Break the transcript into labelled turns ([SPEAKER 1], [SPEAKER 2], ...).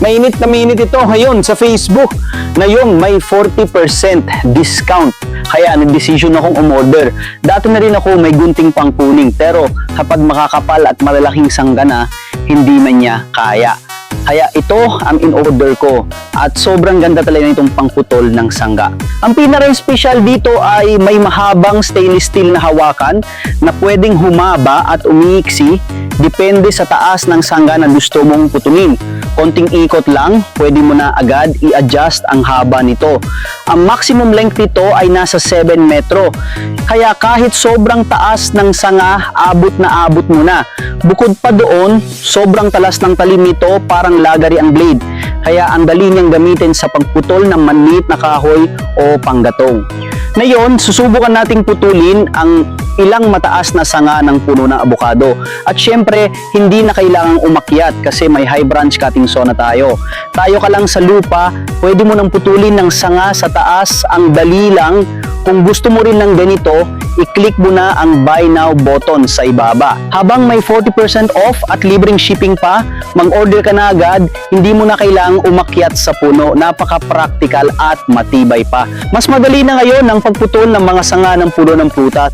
[SPEAKER 1] Mainit na mainit ito ngayon sa Facebook na yung may 40% discount. Kaya nag-decision akong umorder. Dati na rin ako may gunting pangkuning pero kapag makakapal at malalaking sangga na, hindi man niya kaya. Kaya ito ang in-order ko at sobrang ganda talaga nitong pangputol ng sangga. Ang pinaka-special dito ay may mahabang stainless steel na hawakan na pwedeng humaba at umiiksi depende sa taas ng sangga na gusto mong putulin. Konting ikot lang, pwede mo na agad i-adjust ang haba nito. Ang maximum length nito ay nasa 7 metro. Kaya kahit sobrang taas ng sanga, abot na abot mo na. Bukod pa doon, sobrang talas ng talim nito, parang lagari ang blade. Kaya ang dali niyang gamitin sa pagputol ng maliit na kahoy o panggatong. Ngayon, susubukan nating putulin ang ilang mataas na sanga ng puno ng abukado. At syempre, hindi na kailangang umakyat kasi may high branch cutting saw na tayo. Tayo ka lang sa lupa, pwede mo nang putulin ng sanga sa taas, ang dali lang. Kung gusto mo rin ng ganito, i-click mo na ang Buy Now button sa ibaba. Habang may 40% off at libreng shipping pa, mag-order ka na agad, hindi mo na kailangang umakyat sa puno. Napaka-practical at matibay pa. Mas madali na ngayon ang pagputol ng mga sanga ng puno ng prutas.